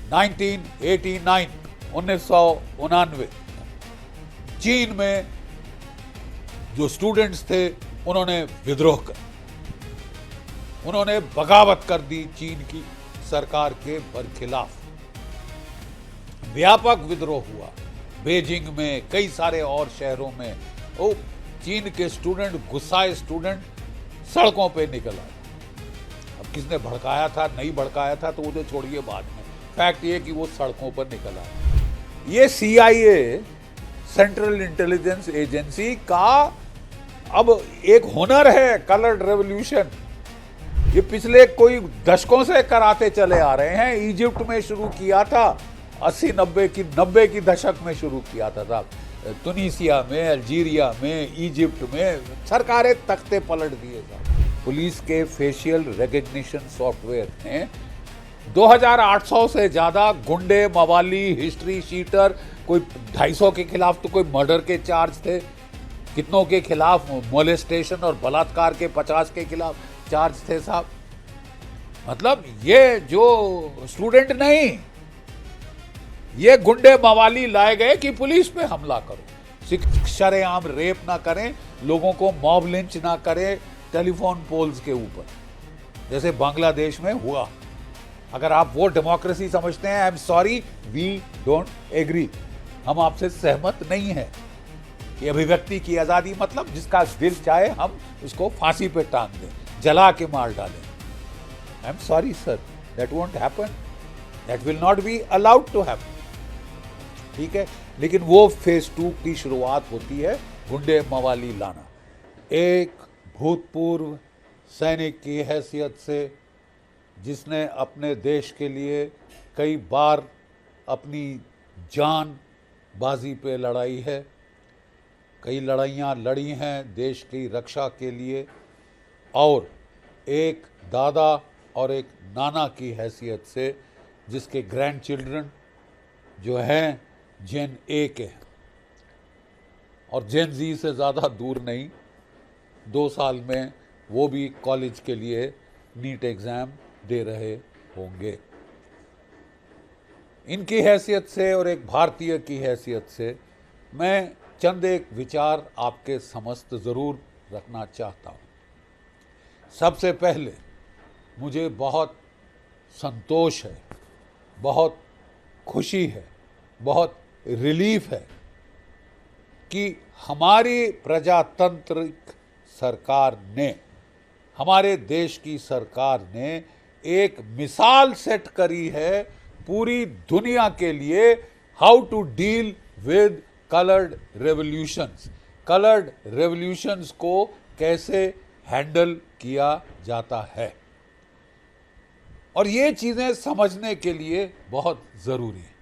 1989 1999 चीन में जो स्टूडेंट्स थे उन्होंने विद्रोह कर, उन्होंने बगावत कर दी चीन की सरकार के बरखिलाफ। व्यापक विद्रोह हुआ बेजिंग में, कई सारे और शहरों में। ओ चीन के स्टूडेंट, गुस्साए स्टूडेंट सड़कों पे निकल आए। अब किसने भड़काया था, नहीं भड़काया था तो उसे छोड़िए बाद में, फैक्ट ये कि वो सड़कों पर निकल आए। ये CIA, सेंट्रल इंटेलिजेंस एजेंसी का अब एक हुनर है कलर्ड रेवोल्यूशन। ये पिछले कोई दशकों से कराते चले आ रहे हैं। इजिप्ट में शुरू किया था 80-90 की दशक में शुरू किया था साहब। तुनिसिया में, अल्जीरिया में, इजिप्ट में सरकारें तख्ते पलट दिए साहब। पुलिस के फेशियल रिकग्निशन सॉफ्टवेयर ने 2800 से ज्यादा गुंडे, मवाली, हिस्ट्री शीटर, कोई 250 के खिलाफ तो कोई मर्डर के चार्ज थे, कितनों के खिलाफ मोलेस्टेशन और बलात्कार के 50 के खिलाफ चार्ज थे साहब। मतलब ये जो स्टूडेंट नहीं, ये गुंडे मवाली लाए गए कि पुलिस पे हमला करो, शरेआम रेप ना करें, लोगों को मॉब लिंच ना करें टेलीफोन पोल्स के ऊपर, जैसे बांग्लादेश में हुआ। अगर आप वो डेमोक्रेसी समझते हैं, I am sorry, we don't agree, हम आपसे सहमत नहीं है। ये अभिव्यक्ति की आजादी मतलब जिसका दिल चाहे हम उसको फांसी पे टांग दें, जला के मार डालें। I am sorry sir, that won't happen, that will not be allowed to happen. ठीक है, लेकिन वो फेज 2 की शुरुआत होती है गुंडे मवाली लाना। एक भूतपूर्व सैनिक की हैसियत से, जिसने अपने देश के लिए कई बार अपनी जान बाजी पे लड़ाई है, कई लड़ाइयाँ लड़ी हैं देश की रक्षा के लिए, और एक दादा और एक नाना की हैसियत से, जिसके ग्रैंड चिल्ड्रन जो हैं जेन ए के हैं, और जेन जी से ज़्यादा दूर नहीं, 2 साल में वो भी कॉलेज के लिए नीट एग्ज़ाम दे रहे होंगे। इनकी हैसियत से और एक भारतीय की हैसियत से मैं चंद एक विचार आपके समस्त ज़रूर रखना चाहता हूँ। सबसे पहले मुझे बहुत संतोष है, बहुत खुशी है, बहुत रिलीफ है कि हमारी प्रजातांत्रिक सरकार ने, हमारे देश की सरकार ने एक मिसाल सेट करी है पूरी दुनिया के लिए, how to deal with coloured revolutions. Coloured revolutions को कैसे हैंडल किया जाता है, और ये चीज़ें समझने के लिए बहुत ज़रूरी है।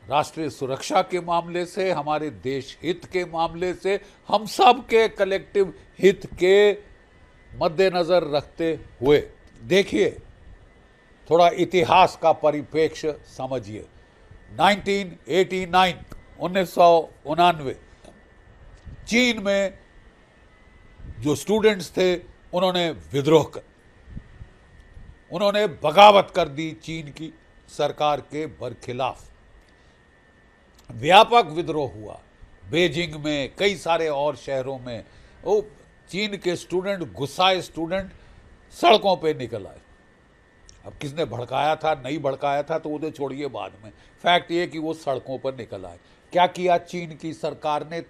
राष्ट्रीय सुरक्षा के मामले से, हमारे देश हित के मामले से, हम सब के कलेक्टिव हित के मद्देनज़र रखते हुए देखिए, थोड़ा इतिहास का परिप्रेक्ष्य समझिए। 1989 चीन में जो स्टूडेंट्स थे उन्होंने विद्रोह कर, उन्होंने बगावत कर दी चीन की सरकार के बरखिलाफ। व्यापक विद्रोह हुआ बेजिंग में, कई सारे और शहरों में। वो चीन के स्टूडेंट, गुस्साए स्टूडेंट सड़कों पे निकल आए। अब किसने भड़काया था, नहीं भड़काया था तो उसे छोड़िए बाद में, फैक्ट ये कि वो सड़कों पर निकल आए। क्या किया चीन की सरकार ने?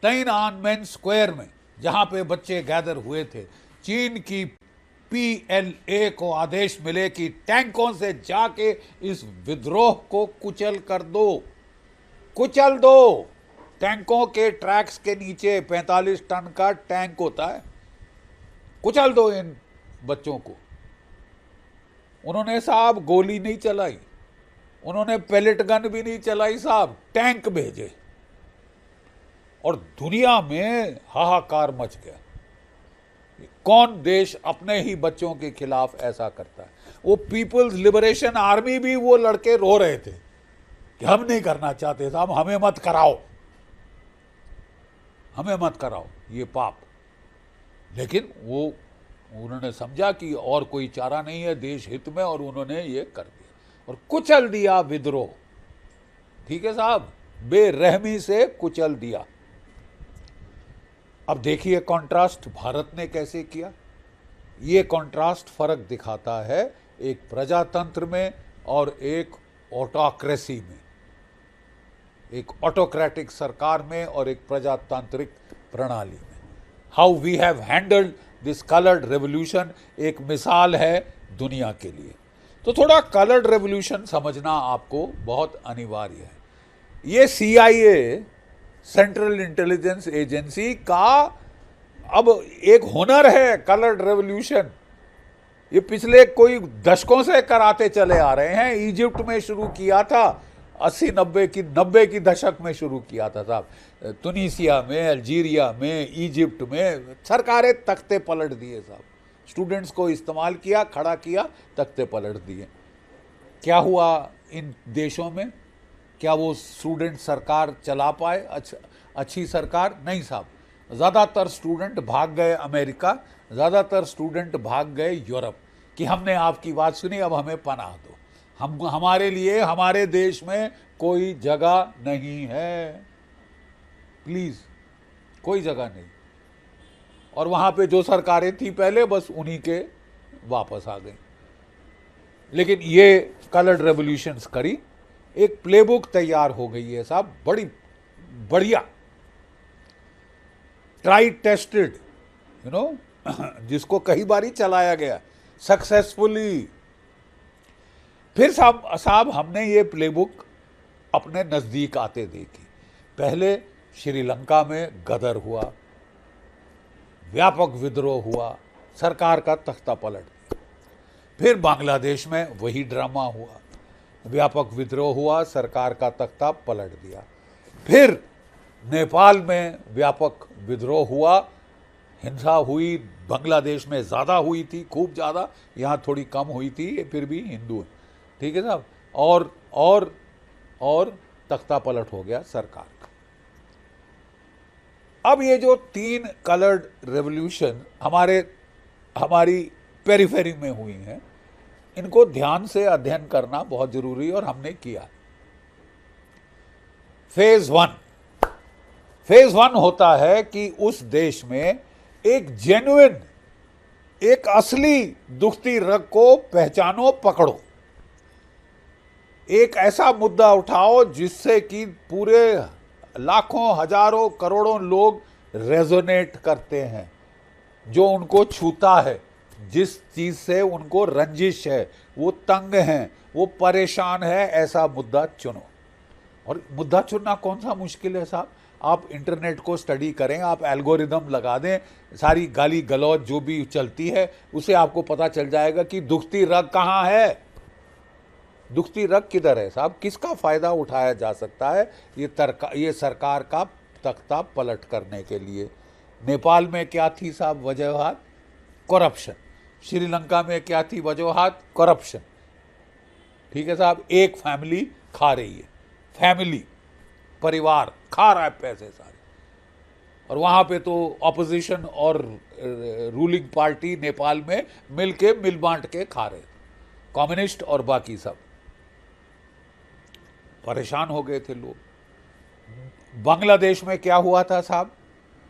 तिएनआनमेन स्क्वायर में, जहां पे बच्चे गैदर हुए थे, चीन की PLA को आदेश मिले कि टैंकों से जाके इस विद्रोह को कुचल कर दो, कुचल दो। टैंकों के ट्रैक्स के नीचे 45 टन का टैंक होता है, कुचल दो इन बच्चों को। उन्होंने साहब गोली नहीं चलाई, उन्होंने पेलेट गन भी नहीं चलाई साहब, टैंक भेजे, और दुनिया में हाहाकार मच गया। कौन देश अपने ही बच्चों के खिलाफ ऐसा करता है? वो पीपल्स लिबरेशन आर्मी भी, वो लड़के रो रहे थे कि हम नहीं करना चाहते साहब, हमें मत कराओ, हमें मत कराओ ये पाप। लेकिन वो उन्होंने समझा कि और कोई चारा नहीं है देश हित में, और उन्होंने ये कर दिया और कुचल दिया विद्रोह। ठीक है साहब, बेरहमी से कुचल दिया। अब देखिए कॉन्ट्रास्ट भारत ने कैसे किया। ये कॉन्ट्रास्ट फर्क दिखाता है एक प्रजातंत्र में और एक ऑटोक्रेसी में, एक ऑटोक्रेटिक सरकार में और एक प्रजातांत्रिक प्रणाली में। How we have handled this coloured revolution एक मिसाल है दुनिया के लिए। तो थोड़ा कलर्ड रेवोल्यूशन समझना आपको बहुत अनिवार्य है। ये CIA, सेंट्रल इंटेलिजेंस एजेंसी का अब एक हुनर है कलर्ड रेवोल्यूशन। ये पिछले कोई दशकों से कराते चले आ रहे हैं। इजिप्ट में शुरू किया था 80-90 की दशक में शुरू किया था साहब। तुनिसिया में, अल्जीरिया में, इजिप्ट में सरकारें तख्ते पलट दिए साहब। स्टूडेंट्स को इस्तेमाल किया, खड़ा किया, तख्ते पलट दिए। क्या हुआ इन देशों में? क्या वो स्टूडेंट सरकार चला पाए? अच्छी सरकार नहीं साहब। ज़्यादातर स्टूडेंट भाग गए अमेरिका, ज़्यादातर स्टूडेंट भाग गए यूरोप कि हमने आपकी बात सुनी, अब हमें पनाह दो। हमारे लिए हमारे देश में कोई जगह नहीं है, प्लीज़ कोई जगह नहीं। और वहाँ पे जो सरकारें थी पहले, बस उन्हीं के वापस आ गई। लेकिन ये कलर्ड रेवोल्यूशंस करी, एक प्लेबुक तैयार हो गई है साहब, बड़ी बढ़िया, ट्राई टेस्टेड, यू नो, जिसको कई बारी चलाया गया सक्सेसफुली। फिर साहब हमने ये प्लेबुक अपने नज़दीक आते देखी। पहले श्रीलंका में गदर हुआ, व्यापक विद्रोह हुआ, सरकार का तख्ता पलट दिया। फिर बांग्लादेश में वही ड्रामा हुआ, व्यापक विद्रोह हुआ, सरकार का तख्ता पलट दिया। फिर नेपाल में व्यापक विद्रोह हुआ, हिंसा हुई। बांग्लादेश में ज़्यादा हुई थी, खूब ज़्यादा, यहाँ थोड़ी कम हुई थी, फिर भी हिंदू है। ठीक है साहब। और तख्ता पलट हो गया सरकार का। अब ये जो 3 कलर्ड रेवोल्यूशन हमारी पेरिफेरी में हुई हैं, इनको ध्यान से अध्ययन करना बहुत जरूरी है और हमने किया। फेज 1 होता है कि उस देश में एक जेन्युइन, एक असली दुखती रग को पहचानो, पकड़ो। एक ऐसा मुद्दा उठाओ जिससे कि पूरे लाखों, हजारों, करोड़ों लोग रेजोनेट करते हैं, जो उनको छूता है, जिस चीज से उनको रंजिश है, वो तंग हैं, वो परेशान है, ऐसा मुद्दा चुनो। और मुद्दा चुनना कौन सा मुश्किल है साहब। आप इंटरनेट को स्टडी करें, आप एल्गोरिदम लगा दें, सारी गाली गलौज जो भी चलती है उसे आपको पता चल जाएगा कि दुखती रग कहाँ है, दुखती रग किधर है साहब, किसका फ़ायदा उठाया जा सकता है ये सरकार का तख्ता पलट करने के लिए। नेपाल में क्या थी साहब वजूहात? करप्शन। श्रीलंका में क्या थी वजूहात? करप्शन। ठीक है साहब। एक फैमिली खा रही है, फैमिली, परिवार खा रहा है पैसे सारे। और वहाँ पे तो ऑपोजिशन और रूलिंग पार्टी नेपाल में मिल बांट के खा रहे थे, कम्युनिस्ट और बाकी सब। परेशान हो गए थे लोग। बांग्लादेश में क्या हुआ था साहब?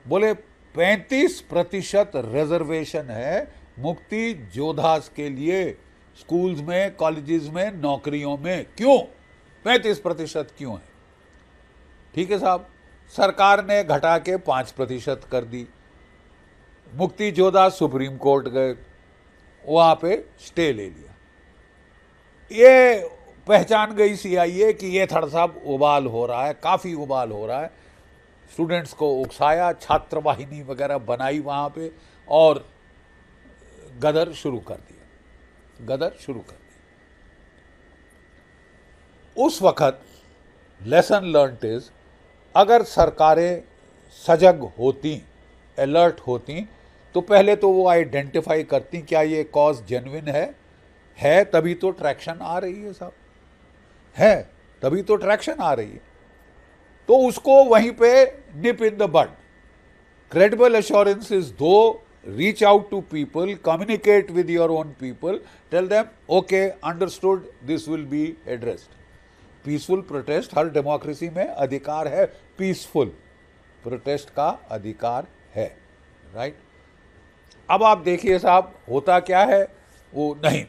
बोले 35% रिजर्वेशन है मुक्ति योद्धास के लिए, स्कूल्स में, कॉलेजेस में, नौकरियों में। क्यों 35% क्यों है? ठीक है साहब। सरकार ने घटा के 5% कर दी। मुक्ति योद्धा सुप्रीम कोर्ट गए, वहां पे स्टे ले लिया। ये पहचान गई CIA कि ये थोड़ा सा उबाल हो रहा है, काफ़ी उबाल हो रहा है। स्टूडेंट्स को उकसाया, छात्र वाहिनी वगैरह बनाई वहाँ पे और गदर शुरू कर दिया। उस वक़्त लेसन लर्नड इज, अगर सरकारें सजग होती, अलर्ट होती, तो पहले तो वो आइडेंटिफाई करती क्या ये कॉज जेन्युइन है तभी तो ट्रैक्शन आ रही है साहब, है तभी तो ट्रैक्शन आ रही है। तो उसको वहीं पे nip in the bud. Credible assurances दो reach out to people, communicate with your own people, tell them, okay, understood, this will be addressed. Peaceful protest her democracy में अधिकार है, पीसफुल प्रोटेस्ट का अधिकार है, राइट। अब आप देखिए साहब, होता क्या है, वो नहीं,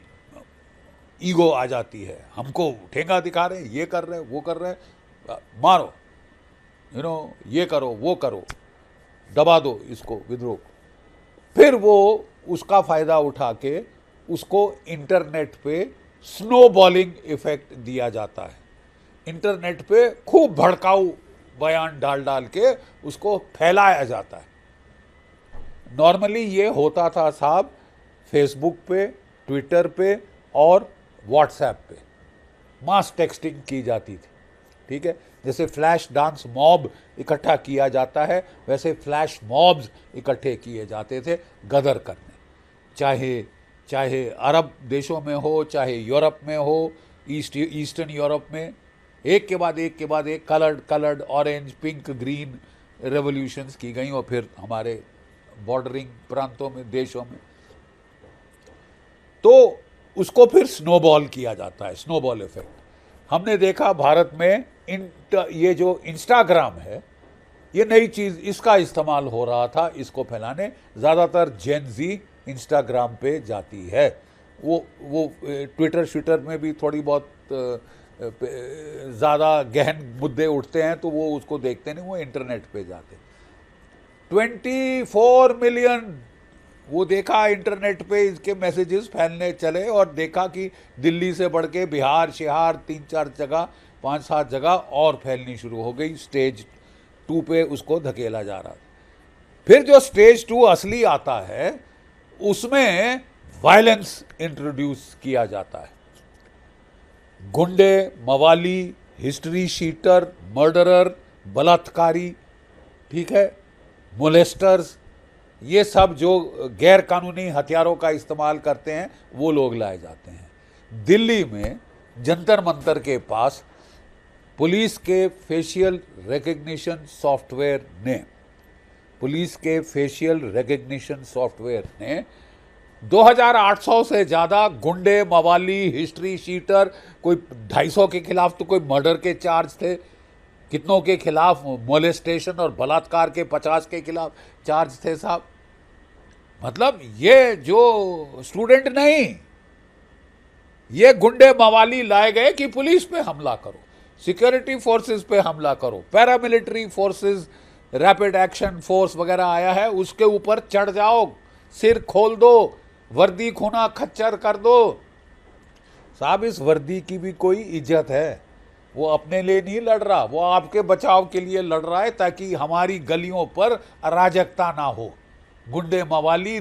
ईगो आ जाती है, हमको ठेंगा दिखा रहे हैं, ये कर रहे हैं, वो कर रहे हैं, मारो, ये करो, वो करो, दबा दो इसको, विद्रोह। फिर वो उसका फायदा उठा के उसको इंटरनेट पे स्नोबॉलिंग इफेक्ट दिया जाता है। इंटरनेट पे खूब भड़काऊ बयान डाल डाल के उसको फैलाया जाता है। नॉर्मली ये होता था साहब फेसबुक पे, ट्विटर पे और व्हाट्सएप पे मास टेक्सटिंग की जाती थी, ठीक है। जैसे फ्लैश डांस मॉब इकट्ठा किया जाता है, वैसे फ्लैश मॉब्स इकट्ठे किए जाते थे गदर करने, चाहे अरब देशों में हो, चाहे यूरोप में हो, ईस्टर्न यूरोप में, एक के बाद एक coloured orange, pink, green revolutions की गई, और फिर हमारे बॉर्डरिंग प्रांतों में, देशों में, तो उसको फिर स्नोबॉल किया जाता है, स्नोबॉल इफेक्ट। हमने देखा भारत में ये जो इंस्टाग्राम है, ये नई चीज़, इसका इस्तेमाल हो रहा था इसको फैलाने। ज़्यादातर जेन जी इंस्टाग्राम पे जाती है, वो ट्विटर में भी थोड़ी बहुत ज़्यादा गहन मुद्दे उठते हैं तो वो उसको देखते नहीं, वो इंटरनेट पे जाते। 24 मिलियन वो देखा इंटरनेट पे इसके मैसेजेस फैलने चले, और देखा कि दिल्ली से बढ़ के बिहार शहर 3-4 जगह, 5-7 जगह और फैलनी शुरू हो गई। स्टेज 2 पे उसको धकेला जा रहा था। फिर जो स्टेज 2 असली आता है, उसमें वायलेंस इंट्रोड्यूस किया जाता है। गुंडे, मवाली, हिस्ट्री शीटर, मर्डरर, बलात्कारी, ठीक है, मोलेस्टर्स, ये सब जो गैर कानूनी हथियारों का इस्तेमाल करते हैं, वो लोग लाए जाते हैं। दिल्ली में जंतर मंतर के पास पुलिस के फेशियल रिकग्निशन सॉफ्टवेयर ने 2800 से ज़्यादा गुंडे, मवाली, हिस्ट्री शीटर, कोई 250 के खिलाफ तो कोई मर्डर के चार्ज थे, कितनों के खिलाफ मोलेस्टेशन और बलात्कार के 50 के खिलाफ चार्ज थे साहब। मतलब ये जो स्टूडेंट नहीं, ये गुंडे मवाली लाए गए कि पुलिस पे हमला करो, सिक्योरिटी फोर्सेस पे हमला करो, paramilitary forces, rapid action force वगैरह आया है, उसके ऊपर चढ़ जाओ, सिर खोल दो, वर्दी खूना खच्चर कर दो। साहब इस वर्दी की भी कोई इज्जत है, वो अपने लिए नहीं लड़ रहा, वो आपके बचाव के लिए लड़ रहा है, ताकि हमारी गलियों पर अराजकता ना हो, गुंडे मवाली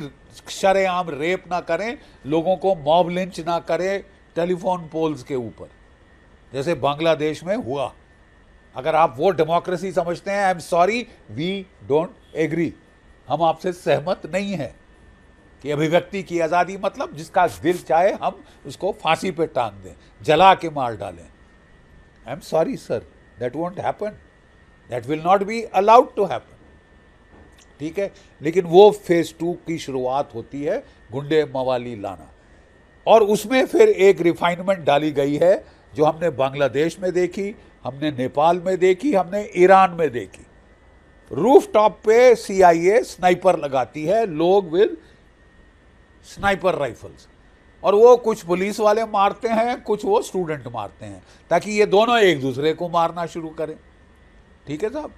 शरेआम रेप ना करें, लोगों को मॉब लिंच ना करें टेलीफोन पोल्स के ऊपर, जैसे बांग्लादेश में हुआ। अगर आप वो डेमोक्रेसी समझते हैं, I am sorry, we don't agree, हम आपसे सहमत नहीं हैं कि अभिव्यक्ति की आज़ादी मतलब जिसका दिल चाहे हम उसको फांसी पे टांग दें, जला के मार डालें। I am sorry sir, that won't happen, that will not be allowed to happen, ठीक है। लेकिन वो फेज 2 की शुरुआत होती है, गुंडे मवाली लाना, और उसमें फिर एक रिफाइनमेंट डाली गई है जो हमने बांग्लादेश में देखी, हमने नेपाल में देखी, हमने ईरान में देखी। रूफ टॉप पे CIA स्नाइपर लगाती है, लोग विद स्नाइपर राइफल्स, और वो कुछ पुलिस वाले मारते हैं, कुछ वो स्टूडेंट मारते हैं, ताकि ये दोनों एक दूसरे को मारना शुरू करें, ठीक है साहब।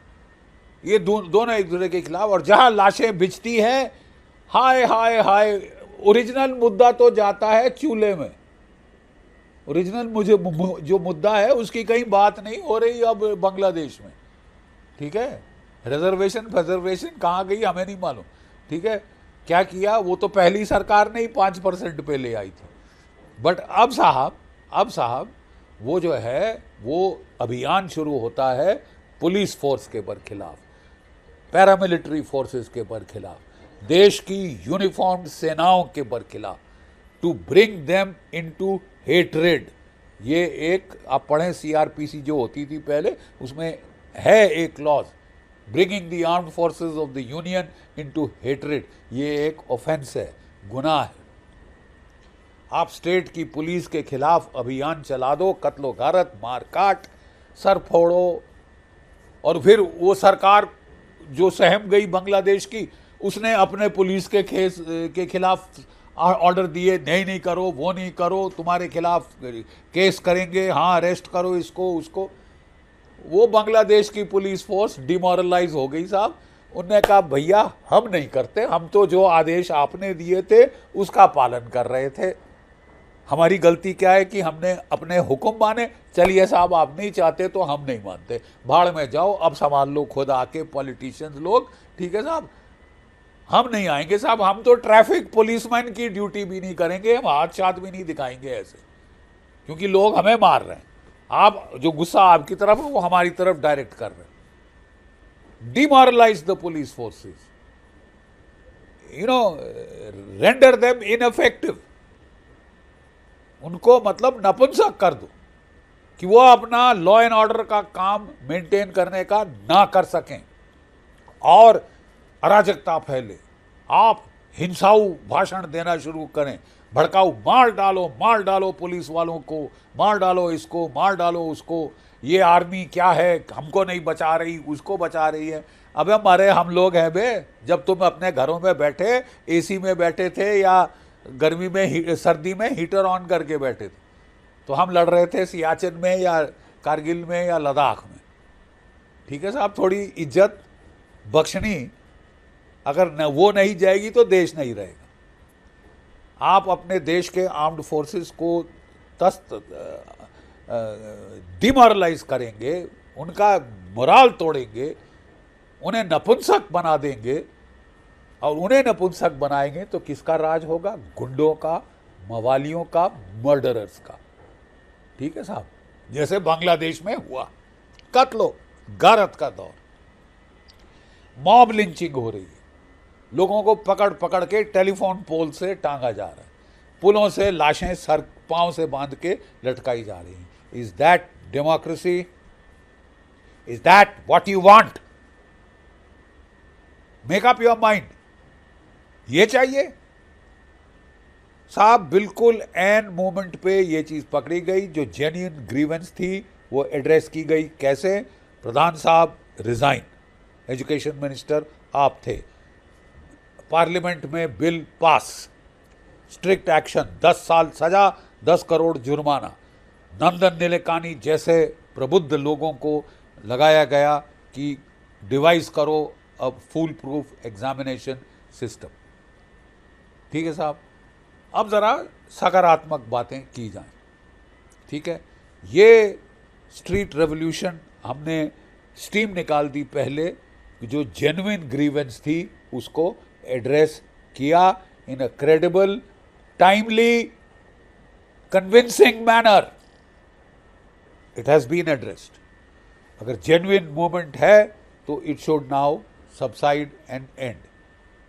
ये दोनों एक दूसरे के खिलाफ, और जहां लाशें बिछती हैं, हाय हाय हाय, ओरिजिनल मुद्दा तो जाता है चूल्हे में। ओरिजिनल मुझे जो मुद्दा है उसकी कहीं बात नहीं हो रही अब बांग्लादेश में, ठीक है। रिजर्वेशन कहाँ गई हमें नहीं मालूम, ठीक है। क्या किया, वो तो पहली सरकार ने ही 5% पे ले आई थी। बट अब साहब वो जो है, वो अभियान शुरू होता है पुलिस फोर्स के पर खिलाफ, पैरामिलिट्री फोर्सेस के पर खिलाफ, देश की यूनिफॉर्म्ड सेनाओं के पर खिलाफ, to bring them into hatred. ये एक आप पढ़ें CRPC जो होती थी पहले, उसमें है एक clause bringing the armed forces of the union into hatred, ये एक ऑफेंस है, गुनाह है। आप स्टेट की पुलिस के खिलाफ अभियान चला दो, कत्लो गारत, मार काट, सर फोड़ो, और फिर वो सरकार जो सहम गई बांग्लादेश की, उसने अपने पुलिस के खिलाफ ऑर्डर दिए, नहीं करो, वो नहीं करो, तुम्हारे खिलाफ केस करेंगे, हाँ अरेस्ट करो इसको उसको। वो बांग्लादेश की पुलिस फोर्स डिमोरलाइज हो गई साहब। उनने कहा भैया हम नहीं करते, हम तो जो आदेश आपने दिए थे उसका पालन कर रहे थे, हमारी गलती क्या है कि हमने अपने हुक्म माने। चलिए साहब आप नहीं चाहते तो हम नहीं मानते, भाड़ में जाओ, अब संभाल लो खुद आके पॉलिटिशियंस लोग, ठीक है साहब, हम नहीं आएंगे साहब, हम तो ट्रैफिक पुलिसमैन की ड्यूटी भी नहीं करेंगे, हम हाथ साथ भी नहीं दिखाएंगे ऐसे, क्योंकि लोग हमें मार रहे हैं। आप जो गुस्सा आपकी तरफ है वो हमारी तरफ डायरेक्ट कर रहे हैं। Demoralise the police forces, render them ineffective, उनको मतलब नपुंसक कर दो कि वो अपना लॉ एंड ऑर्डर का काम मेंटेन करने का ना कर सकें और अराजकता फैले। आप हिंसाऊ भाषण देना शुरू करें, भड़काऊ, मार डालो पुलिस वालों को, मार डालो इसको, मार डालो उसको, ये आर्मी क्या है, हमको नहीं बचा रही, उसको बचा रही है। अबे मरे हम लोग हैं बे, जब तुम अपने घरों में बैठे एसी में बैठे थे या गर्मी में सर्दी में हीटर ऑन करके बैठे थे, तो हम लड़ रहे थे सियाचिन में या कारगिल में या लद्दाख में, ठीक है साहब। थोड़ी इज्जत बख्शनी, अगर न वो नहीं जाएगी तो देश नहीं रहेगा। आप अपने देश के आर्म्ड फोर्सेस को डिमोरलाइज करेंगे, उनका मोराल तोड़ेंगे, उन्हें नपुंसक बना देंगे, और उन्हें नपुंसक बनाएंगे तो किसका राज होगा? गुंडों का, मवालियों का, मर्डरर्स का, ठीक है साहब। जैसे बांग्लादेश में हुआ, कत्लो गारत का दौर, मॉब लिंचिंग हो रही है, लोगों को पकड़ पकड़ के टेलीफोन पोल से टांगा जा रहा है, पुलों से लाशें सर पांव से बांध के लटकाई जा रही हैं। Is that democracy? Is that what you want? Make up your mind. ये चाहिए साहब। बिल्कुल एन मोमेंट पे ये चीज पकड़ी गई, जो जेन्युइन ग्रीवेंस थी वो एड्रेस की गई। कैसे? प्रधान साहब रिजाइन, एजुकेशन मिनिस्टर आप थे, पार्लियामेंट में बिल पास, स्ट्रिक्ट एक्शन, 10 साल सजा, 10 करोड़ जुर्माना, नंदन नीलेकानी जैसे प्रबुद्ध लोगों को लगाया गया कि डिवाइस करो अब फुल प्रूफ एग्जामिनेशन सिस्टम, ठीक है साहब। अब ज़रा सकारात्मक बातें की जाएं, ठीक है। ये स्ट्रीट रेवोल्यूशन हमने स्टीम निकाल दी पहले, जो जेन्युइन ग्रीवेंस थी उसको एड्रेस किया in a credible, timely, convincing manner. It has been addressed. अगर जेन्युइन मूवमेंट है तो it should now subside and end.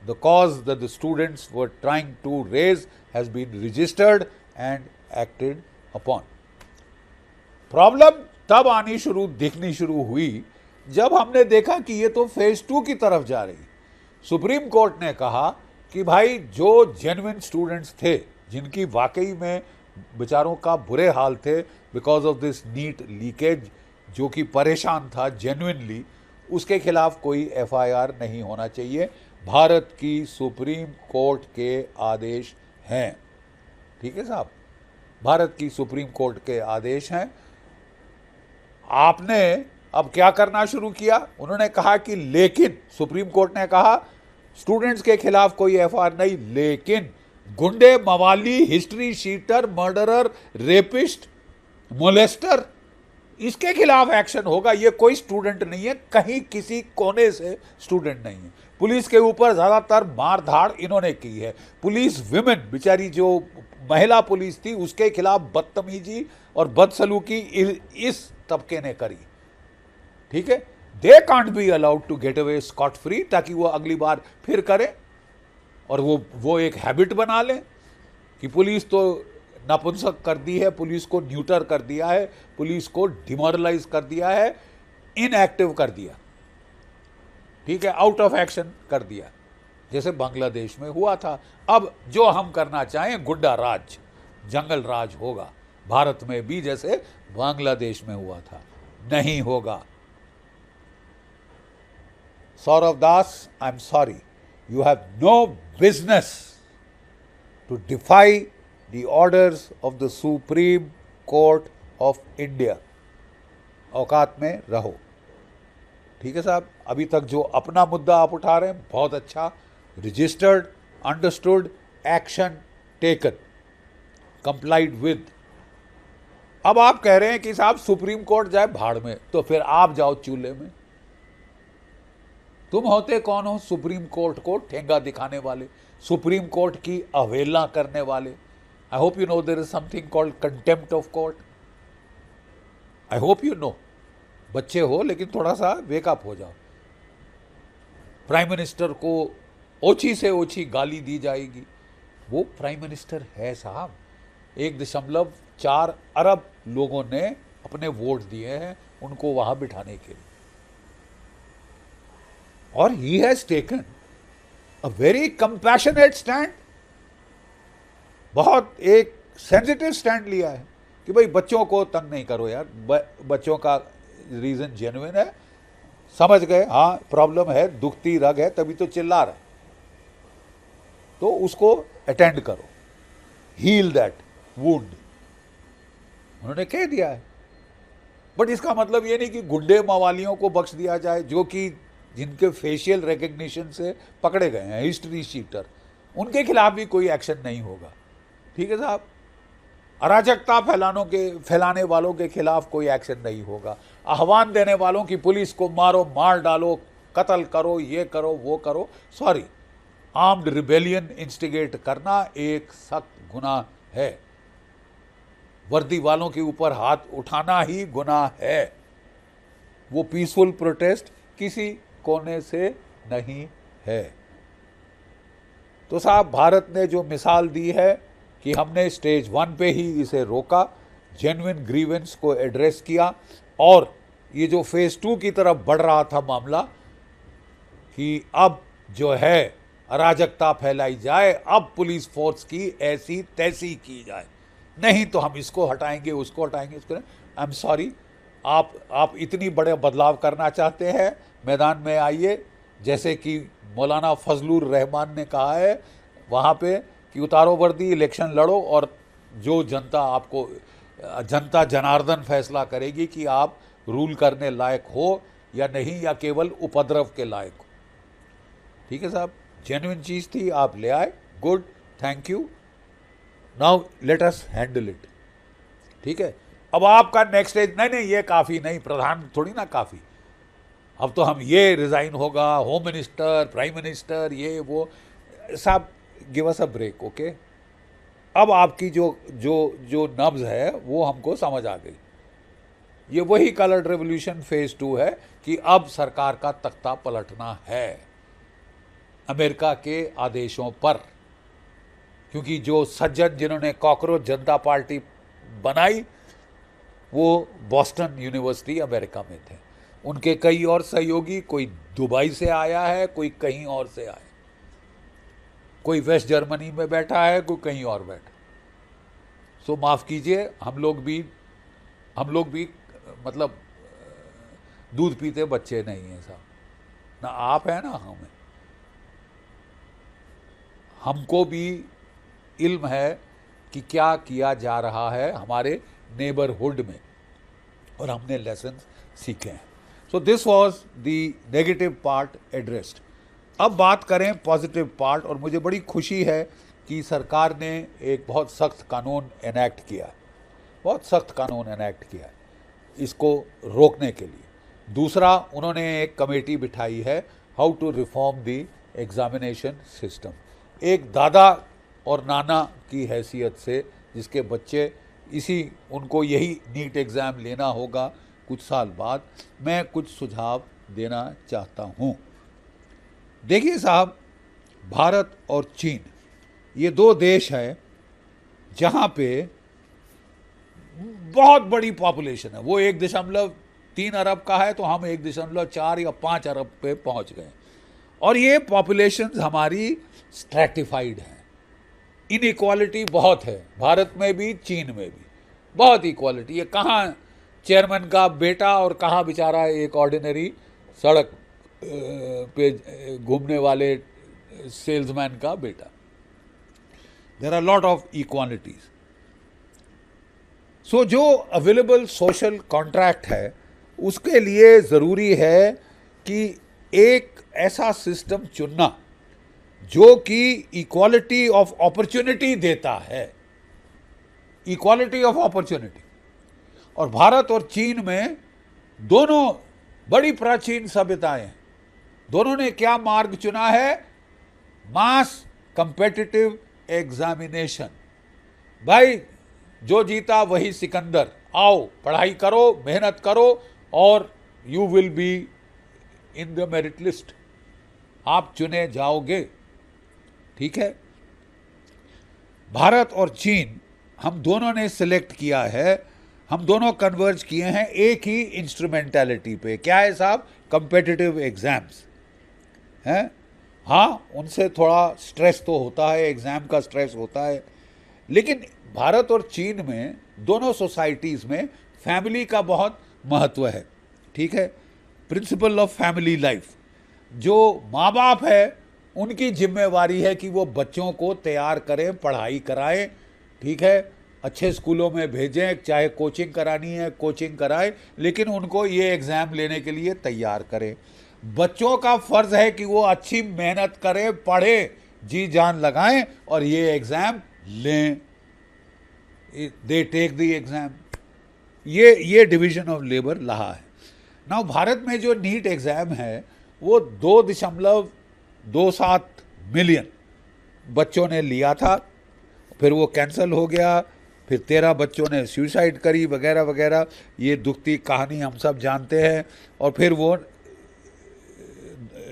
The cause that the students were trying to raise has been registered and acted upon. Problem तब आनी शुरू, दिखनी शुरू हुई जब हमने देखा कि ये तो फेज 2 की तरफ जा रही। सुप्रीम कोर्ट ने कहा कि भाई जो जेन्युइन स्टूडेंट्स थे, जिनकी वाकई में बेचारों का बुरे हाल थे because of this NEET leakage, जो कि परेशान था जेन्युइनली, उसके खिलाफ कोई एफआईआर नहीं होना चाहिए। भारत की सुप्रीम कोर्ट के आदेश हैं, ठीक है साहब, भारत की सुप्रीम कोर्ट के आदेश हैं। आपने अब क्या करना शुरू किया? उन्होंने कहा कि लेकिन, सुप्रीम कोर्ट ने कहा स्टूडेंट्स के खिलाफ कोई एफआईआर नहीं, लेकिन गुंडे, मवाली, history sheeter, murderer, rapist, molester, इसके खिलाफ एक्शन होगा। ये कोई स्टूडेंट नहीं है, कहीं किसी कोने से स्टूडेंट नहीं है। पुलिस के ऊपर ज़्यादातर मार धाड़ इन्होंने की है। पुलिस विमेन, बेचारी जो महिला पुलिस थी, उसके खिलाफ बदतमीजी और बदसलूकी इस तबके ने करी, ठीक है। They can't be allowed to get away scot free, ताकि वो अगली बार फिर करे और वो एक हैबिट बना ले कि पुलिस तो नपुंसक कर दी है, पुलिस को न्यूटर कर दिया है, पुलिस को डिमोरलाइज कर दिया है, इनएक्टिव कर दिया। ठीक है, आउट ऑफ एक्शन कर दिया, जैसे बांग्लादेश में हुआ था। अब जो हम करना चाहें गुंडा राज, जंगल राज होगा भारत में भी, जैसे बांग्लादेश में हुआ था, नहीं होगा। Saurabh Das, I am sorry, you have no business to defy the orders of the supreme court of India. औकात में रहो, ठीक है साहब। अभी तक जो अपना मुद्दा आप उठा रहे हैं बहुत अच्छा, registered, understood, action taken, complied with. अब आप कह रहे हैं कि साहब सुप्रीम कोर्ट जाए भाड़ में, तो फिर आप जाओ चूल्हे में। तुम होते कौन हो सुप्रीम कोर्ट को ठेंगा दिखाने वाले, सुप्रीम कोर्ट की अवहेलना करने वाले। I hope you know there is something called contempt of court. I hope you know, बच्चे हो लेकिन थोड़ा सा वेकअप हो जाओ। प्राइम मिनिस्टर को ओछी से ओछी गाली दी जाएगी, वो प्राइम मिनिस्टर है साहब। 1.4 अरब लोगों ने अपने वोट दिए हैं उनको वहां बिठाने के लिए, और he has taken a very compassionate stand, बहुत एक सेंसिटिव स्टैंड लिया है कि भाई बच्चों को तंग नहीं करो यार। बच्चों का रीजन जेन्युइन है, समझ गए, हाँ प्रॉब्लम है, दुखती रग है तभी तो चिल्ला रहा है, तो उसको अटेंड करो, हील दैट वुंड, उन्होंने कह दिया है। बट इसका मतलब ये नहीं कि गुंडे मवालियों को बख्श दिया जाए, जो कि जिनके फेशियल रिकग्निशन से पकड़े गए हैं, हिस्ट्री शीटर, उनके खिलाफ भी कोई एक्शन नहीं होगा, ठीक है साहब। अराजकता फैलाने वालों के खिलाफ कोई एक्शन नहीं होगा। आह्वान देने वालों की पुलिस को मारो, मार डालो, कत्ल करो, ये करो, वो करो, सॉरी, आर्म्ड रिबेलियन इंस्टिगेट करना एक सख्त गुनाह है। वर्दी वालों के ऊपर हाथ उठाना ही गुनाह है। वो पीसफुल प्रोटेस्ट किसी कोने से नहीं है। तो साहब भारत ने जो मिसाल दी है कि हमने स्टेज 1 पे ही इसे रोका, जेन्युइन ग्रीवेंस को एड्रेस किया, और ये जो फेज 2 की तरफ बढ़ रहा था मामला कि अब जो है अराजकता फैलाई जाए, अब पुलिस फोर्स की ऐसी तैसी की जाए, नहीं तो हम इसको हटाएंगे, उसको हटाएंगे, इसको। आई एम सॉरी, आप इतनी बड़े बदलाव करना चाहते हैं, मैदान में आइए, जैसे कि मौलाना फजलुर रहमान ने कहा है वहाँ पे कि उतारो वर्दी, इलेक्शन लड़ो, और जो जनता जनार्दन फैसला करेगी कि आप रूल करने लायक हो या नहीं, या केवल उपद्रव के लायक हो, ठीक है साहब। जेन्युइन चीज़ थी, आप ले आए, good, thank you, now let us handle it, ठीक है। अब आपका नेक्स्ट स्टेज, नहीं ये काफ़ी नहीं, प्रधान थोड़ी ना काफ़ी, अब तो हम ये रिज़ाइन होगा, होम मिनिस्टर, प्राइम मिनिस्टर, ये वो, साहब give us a break, okay. अब आपकी जो नब्ज़ है वो हमको समझ आ गई। ये वही कलर्ड रेवोल्यूशन फेज 2 है कि अब सरकार का तख्ता पलटना है अमेरिका के आदेशों पर, क्योंकि जो सज्जन जिन्होंने कॉकरोच जनता पार्टी बनाई वो बॉस्टन यूनिवर्सिटी अमेरिका में थे, उनके कई और सहयोगी, कोई दुबई से आया है, कोई कहीं और से आया, कोई वेस्ट जर्मनी में बैठा है, कोई कहीं और बैठा। सो माफ़ कीजिए, हम लोग भी मतलब दूध पीते बच्चे नहीं हैं साहब, ना आप हैं ना हम हैं। हमको भी इल्म है कि क्या किया जा रहा है हमारे नेबरहुड में, और हमने लेसन सीखे हैं। So this was the negative part addressed. अब बात करें पॉजिटिव पार्ट, और मुझे बड़ी खुशी है कि सरकार ने एक बहुत सख्त कानून एनैक्ट किया है, बहुत सख्त कानून एनैक्ट किया है इसको रोकने के लिए। दूसरा, उन्होंने एक कमेटी बिठाई है, how to reform the examination system. एक दादा और नाना की हैसियत से, जिसके बच्चे उनको यही नीट एग्ज़ाम लेना होगा कुछ साल बाद, मैं कुछ सुझाव देना चाहता हूँ। देखिए साहब, भारत और चीन ये 2 देश हैं जहाँ पे बहुत बड़ी पॉपुलेशन है। वो 1 3 अरब का है तो हम 1.4 या 5 अरब पे पहुंच गए। और ये पॉपुलेशंस हमारी स्ट्रैटिफाइड हैं, इनइक्वालिटी बहुत है, भारत में भी चीन में भी बहुत इक्वालिटी। ये कहाँ चेयरमैन का बेटा और कहाँ बेचारा एक ऑर्डिनरी सड़क पे घूमने वाले सेल्समैन का बेटा। There are lot of equalities. So जो अवेलेबल सोशल कॉन्ट्रैक्ट है उसके लिए ज़रूरी है कि एक ऐसा सिस्टम चुनना जो कि इक्वालिटी ऑफ अपॉर्चुनिटी देता है, इक्वालिटी ऑफ अपॉर्चुनिटी। और भारत और चीन में दोनों बड़ी प्राचीन सभ्यताएं हैं, दोनों ने क्या मार्ग चुना है? मास कंपेटिटिव एग्जामिनेशन। भाई जो जीता वही सिकंदर, आओ पढ़ाई करो, मेहनत करो और you will be in the merit list, आप चुने जाओगे। ठीक है, भारत और चीन हम दोनों ने सिलेक्ट किया है, हम दोनों कन्वर्ज किए हैं एक ही इंस्ट्रूमेंटैलिटी पे। क्या है साहब? कंपेटिटिव एग्जाम्स हैं। हाँ, उनसे थोड़ा स्ट्रेस तो होता है, एग्जाम का स्ट्रेस होता है, लेकिन भारत और चीन में दोनों सोसाइटीज़ में फैमिली का बहुत महत्व है। ठीक है, प्रिंसिपल ऑफ फैमिली लाइफ। जो माँ बाप है उनकी जिम्मेवारी है कि वो बच्चों को तैयार करें, पढ़ाई कराएं। ठीक है, अच्छे स्कूलों में भेजें, चाहे कोचिंग करानी है कोचिंग कराएं, लेकिन उनको ये एग्ज़ाम लेने के लिए तैयार करें। बच्चों का फ़र्ज़ है कि वो अच्छी मेहनत करें, पढ़ें, जी जान लगाएं और ये एग्ज़ाम लें। They take the exam. ये डिवीज़न ऑफ लेबर रहा है। नाउ भारत में जो नीट एग्ज़ाम है वो 2.27 मिलियन बच्चों ने लिया था, फिर वो कैंसिल हो गया, फिर 13 बच्चों ने सुसाइड करी वगैरह वगैरह। ये दुखती कहानी हम सब जानते हैं। और फिर वो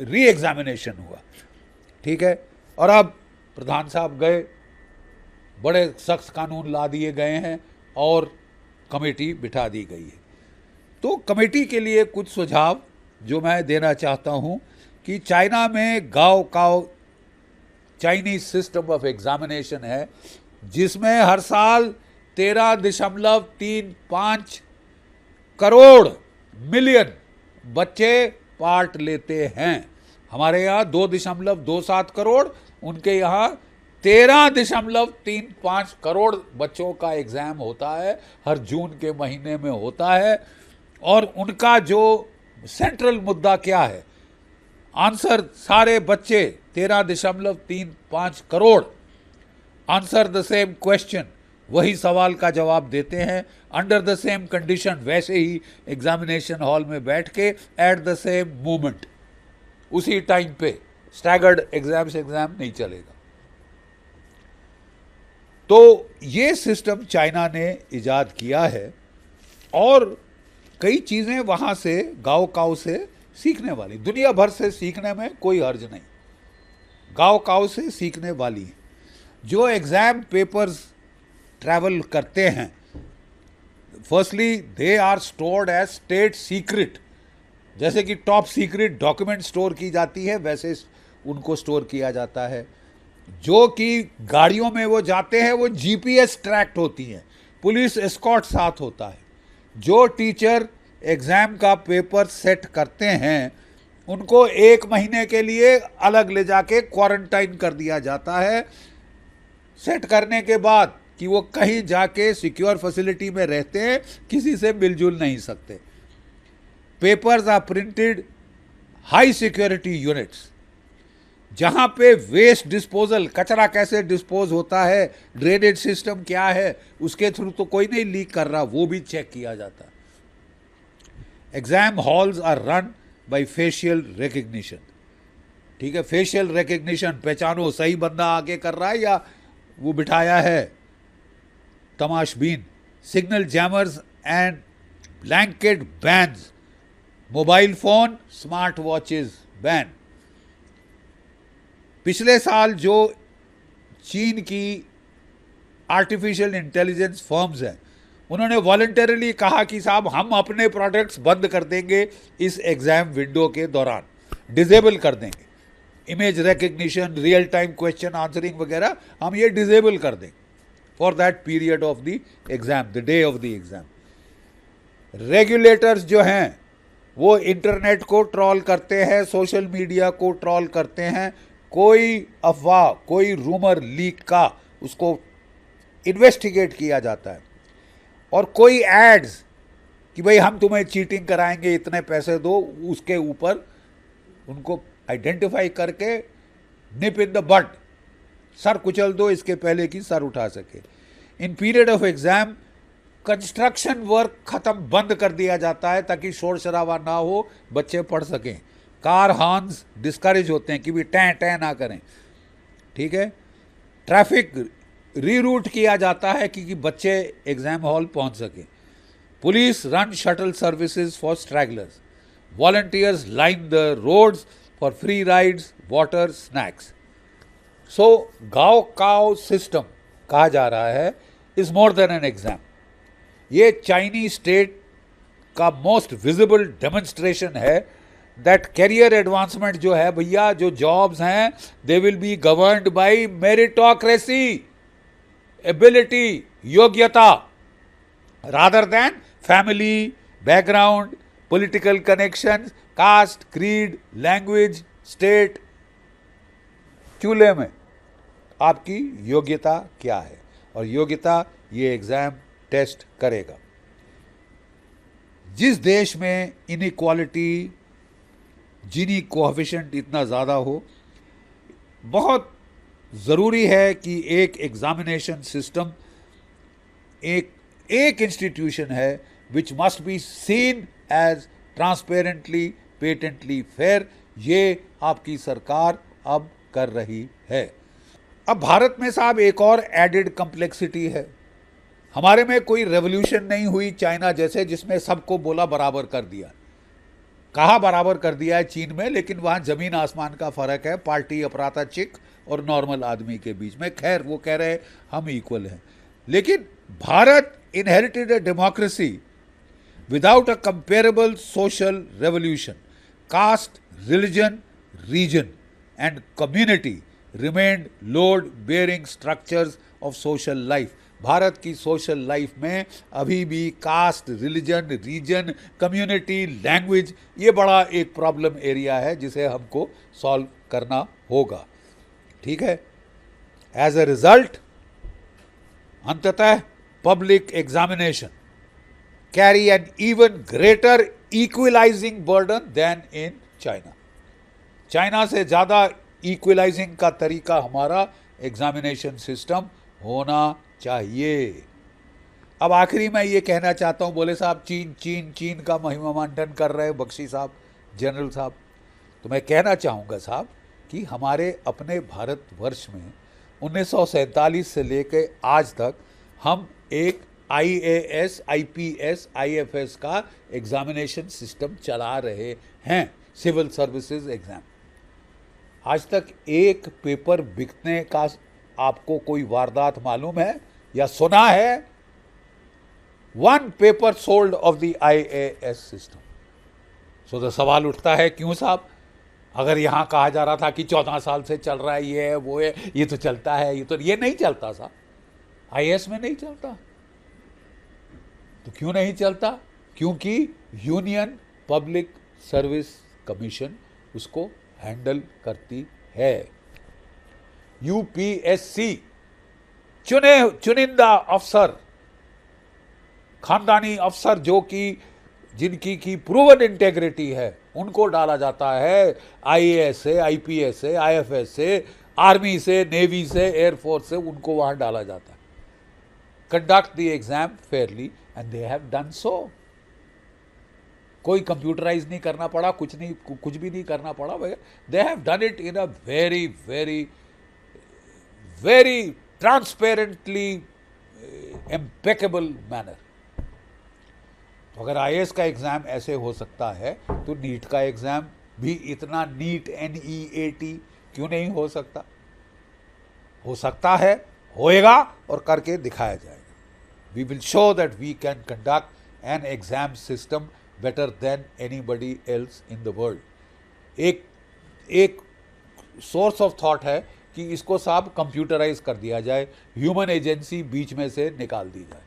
री एग्जामिनेशन हुआ। ठीक है, और अब प्रधान साहब गए, बड़े सख्त कानून ला दिए गए हैं और कमेटी बिठा दी गई है। तो कमेटी के लिए कुछ सुझाव जो मैं देना चाहता हूं कि चाइना में गाओ काओ चाइनीज सिस्टम ऑफ एग्जामिनेशन है, जिसमें हर साल 13.35 करोड़ मिलियन बच्चे पार्ट लेते हैं। हमारे यहाँ 2.27 करोड़, उनके यहाँ 13.35 करोड़ बच्चों का एग्ज़ाम होता है, हर जून के महीने में होता है। और उनका जो सेंट्रल मुद्दा क्या है? आंसर सारे बच्चे 13.35 crore answer the same question, वही सवाल का जवाब देते हैं अंडर द सेम कंडीशन, वैसे ही एग्जामिनेशन हॉल में बैठ के एट द सेम मोमेंट, उसी टाइम पे। स्टैगर्ड एग्जाम नहीं चलेगा। तो ये सिस्टम चाइना ने इजाद किया है और कई चीज़ें वहाँ से गाँव काव से सीखने वाली, दुनिया भर से सीखने में कोई हर्ज नहीं, गाँव काव से सीखने वाली है। जो एग्ज़ाम पेपर्स ट्रैवल करते हैं, firstly they are stored as state secret. जैसे कि टॉप सीक्रेट डॉक्यूमेंट स्टोर की जाती है, वैसे उनको स्टोर किया जाता है। जो कि गाड़ियों में वो जाते हैं वो जीपीएस ट्रैक्ड होती हैं, पुलिस एस्कॉर्ट साथ होता है। जो टीचर एग्ज़ाम का पेपर सेट करते हैं उनको 1 महीने के लिए अलग ले जाके क्वारंटाइन कर दिया जाता है, सेट करने के बाद कि वो कहीं जाके सिक्योर फैसिलिटी में रहते हैं, किसी से मिलजुल नहीं सकते। Papers are printed high security units, जहाँ पे वेस्ट डिस्पोजल, कचरा कैसे डिस्पोज होता है, ड्रेनेज सिस्टम क्या है, उसके थ्रू तो कोई नहीं लीक कर रहा, वो भी चेक किया जाता है। Exam halls are run by facial recognition. ठीक है, फेशियल रिकग्निशन, पहचानो सही बंदा आगे कर रहा है या वो बिठाया है तमाशबीन। Signal jammers and blanket bans, mobile phone, smart watches ban. पिछले साल जो चीन की आर्टिफिशियल इंटेलिजेंस फर्म्स हैं उन्होंने वॉलंटरली कहा कि साहब हम अपने प्रोडक्ट्स बंद कर देंगे इस एग्जाम विंडो के दौरान, डिजेबल कर देंगे, image recognition, real time question answering वगैरह हम ये डिजेबल कर देंगे for that period of the exam, the day of the exam. Regulators जो हैं वो इंटरनेट को ट्रॉल करते हैं, सोशल मीडिया को ट्रॉल करते हैं, कोई अफवाह, कोई रूमर लीक का उसको इन्वेस्टिगेट किया जाता है, और कोई एड्स कि भाई हम तुम्हें चीटिंग कराएंगे, इतने पैसे दो, उसके ऊपर उनको आइडेंटिफाई करके निप इन द बट, सर कुचल दो इसके पहले कि सर उठा सके। In period of exam construction work खत्म, बंद कर दिया जाता है ताकि शोर शराबा ना हो, बच्चे पढ़ सकें। कार हॉर्न्स डिस्करेज होते हैं कि भी टैं टैं ना करें, ठीक है। ट्रैफिक रीरूट किया जाता है कि बच्चे एग्जाम हॉल पहुंच सकें। Police run shuttle services for stragglers, volunteers line the roads for free rides, water, snacks. So गांव काव सिस्टम कहा जा रहा है is more than an exam. ये चाइनीज स्टेट का मोस्ट विजिबल डेमोन्स्ट्रेशन है दैट कैरियर एडवांसमेंट जो है भैया, जो जॉब्स हैं they will be governed by meritocracy, ability, योग्यता, rather than family background, political connection, caste, creed, language, state. चूल्हे में आपकी योग्यता क्या है, और योग्यता ये एग्जाम टेस्ट करेगा। जिस देश में इनइक्वालिटी, जीनी कोएफिशिएंट इतना ज़्यादा हो, बहुत ज़रूरी है कि एक एग्जामिनेशन सिस्टम, एक इंस्टीट्यूशन है which must be seen as transparently, patently fair. ये आपकी सरकार अब कर रही है। अब भारत में साहब एक और एडेड कम्प्लेक्सिटी है। हमारे में कोई रेवोल्यूशन नहीं हुई चाइना जैसे, जिसमें सबको बोला बराबर कर दिया। कहा बराबर कर दिया है चीन में, लेकिन वहाँ ज़मीन आसमान का फ़र्क है पार्टी अपराधाचिक और नॉर्मल आदमी के बीच में। खैर वो कह रहे हैं हम इक्वल हैं, लेकिन Bharat inherited a democracy without a comparable social revolution. Caste, religion, region and community remained load bearing structures of social life. Bharat की सोशल लाइफ में अभी भी caste, religion, region, community, language, ये बड़ा एक प्रॉब्लम एरिया है जिसे हमको सॉल्व करना होगा, ठीक है। एज ए रिजल्ट अंततः public examination carry an even greater equalising burden than in China. China से ज़्यादा इक्वलाइजिंग का तरीका हमारा एग्जामिनेशन सिस्टम होना चाहिए। अब आखिरी मैं ये कहना चाहता हूँ, बोले साहब चीन चीन चीन का महिमा मंडन कर रहे हैं बख्शी साहब, जनरल साहब, तो मैं कहना चाहूँगा साहब कि हमारे अपने भारतवर्ष में 1947 से लेकर आज तक हम एक IAS, IPS, IFS का एग्जामिनेशन सिस्टम चला रहे हैं, सिविल सर्विसेज एग्जाम। आज तक एक पेपर बिकने का आपको कोई वारदात मालूम है या सुना है? One paper sold off the IAS system. So तो सवाल उठता है क्यों साहब, अगर यहाँ कहा जा रहा था कि 14 साल से चल रहा है, ये है वो है, ये तो चलता है, ये नहीं चलता साहब, IAS में नहीं चलता। तो क्यों नहीं चलता? क्योंकि यूनियन पब्लिक सर्विस कमीशन उसको हैंडल करती है। UPSC चुनिंदा अफसर, खानदानी अफसर जो कि जिनकी की प्रूवन इंटेग्रिटी है, उनको डाला जाता है। IAS से, IPS से, IFS से, आर्मी से, नेवी से, एयरफोर्स से, उनको वहां डाला जाता है। Conduct the exam Fairlie and they have done so. कोई कंप्यूटराइज नहीं करना पड़ा, कुछ भी नहीं करना पड़ा, they have done it in a very very very transparently impeccable manner. तो अगर IAS का एग्जाम ऐसे हो सकता है तो नीट का एग्जाम भी इतना नीट NEAT क्यों नहीं हो सकता? हो सकता है, होएगा और करके दिखाया जाएगा। We will show that we can conduct an exam system better than anybody else in the world. एक सोर्स ऑफ थॉट है कि इसको साहब कंप्यूटराइज कर दिया जाए, ह्यूमन एजेंसी बीच में से निकाल दी जाए.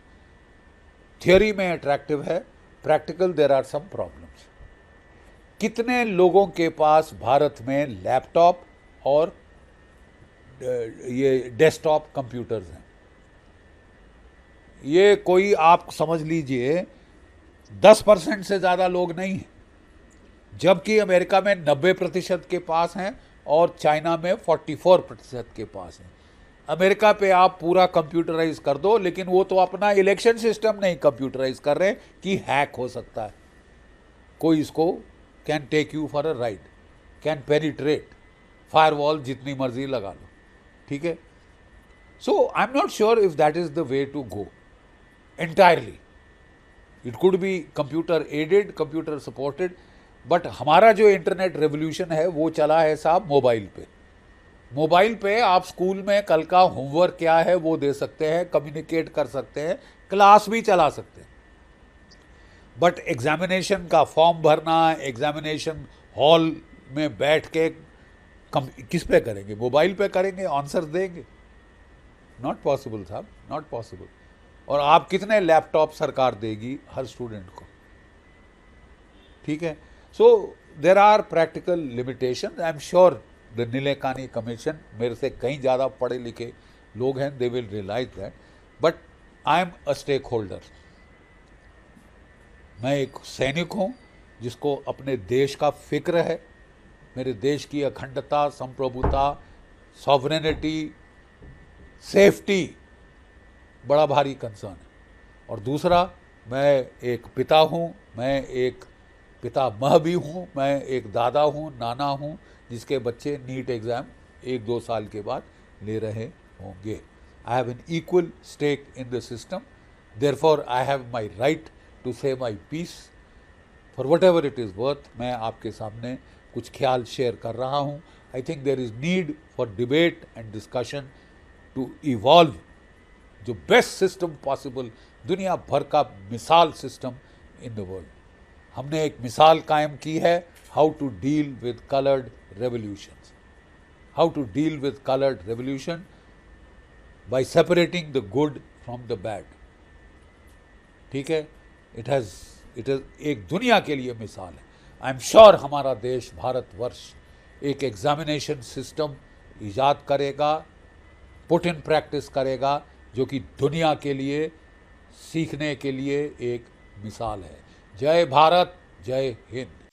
थियोरी में अट्रैक्टिव है, practical there are some problems. कितने लोगों के पास भारत में लैपटॉप और ये डेस्कटॉप कंप्यूटर्स हैं? ये कोई आप समझ लीजिए 10% से ज़्यादा लोग नहीं हैं, जबकि अमेरिका में 90% के पास हैं और चाइना में 44% के पास हैं. अमेरिका पे आप पूरा कंप्यूटराइज कर दो, लेकिन वो तो अपना इलेक्शन सिस्टम नहीं कंप्यूटराइज कर रहे कि हैक हो सकता है. कोई इसको can take you for a ride, can penetrate, firewall जितनी मर्जी लगा लो. ठीक है. So I am not sure if that is the way to go entirely. It could be computer aided, computer supported, but हमारा जो इंटरनेट रेवोल्यूशन है वो चला है साहब मोबाइल पे. मोबाइल पे आप स्कूल में कल का होमवर्क क्या है वो दे सकते हैं, कम्युनिकेट कर सकते हैं, क्लास भी चला सकते हैं. बट एग्जामिनेशन का फॉर्म भरना, एग्जामिनेशन हॉल में बैठ के किस पे करेंगे? मोबाइल पे करेंगे, आंसर देंगे? नॉट पॉसिबल साहब, नॉट पॉसिबल. और आप कितने लैपटॉप सरकार देगी हर स्टूडेंट को? ठीक है. So there are practical limitation. I am sure the Nilekani commission, मेरे से कहीं ज़्यादा पढ़े लिखे लोग हैं, they will realise that. But I am a stakeholder. मैं एक सैनिक हूँ जिसको अपने देश का फिक्र है. मेरे देश की अखंडता, संप्रभुता, सॉवरेनिटी, सेफ्टी बड़ा भारी कंसर्न है. और दूसरा, मैं एक पिता हूँ, मैं एक पितामह भी हूँ, मैं एक दादा हूँ, नाना हूँ, जिसके बच्चे नीट एग्ज़ाम 1-2 साल के बाद ले रहे होंगे. I have an equal stake in the system. Therefore I have my right to say my piece for whatever it is worth. मैं आपके सामने कुछ ख्याल शेयर कर रहा हूँ. I think there is need for debate and discussion to evolve जो best system possible, दुनिया भर का मिसाल सिस्टम इन द वर्ल्ड. हमने एक मिसाल कायम की है, how to deal with coloured revolutions. How to deal with coloured revolution by separating the good from the bad. ठीक है. इट इज एक दुनिया के लिए मिसाल है. आई एम श्योर हमारा देश, भारतवर्ष, एक एग्जामिनेशन सिस्टम ईजाद करेगा, पुट इन प्रैक्टिस करेगा, जो कि दुनिया के लिए सीखने के लिए एक मिसाल है. जय भारत, जय हिंद.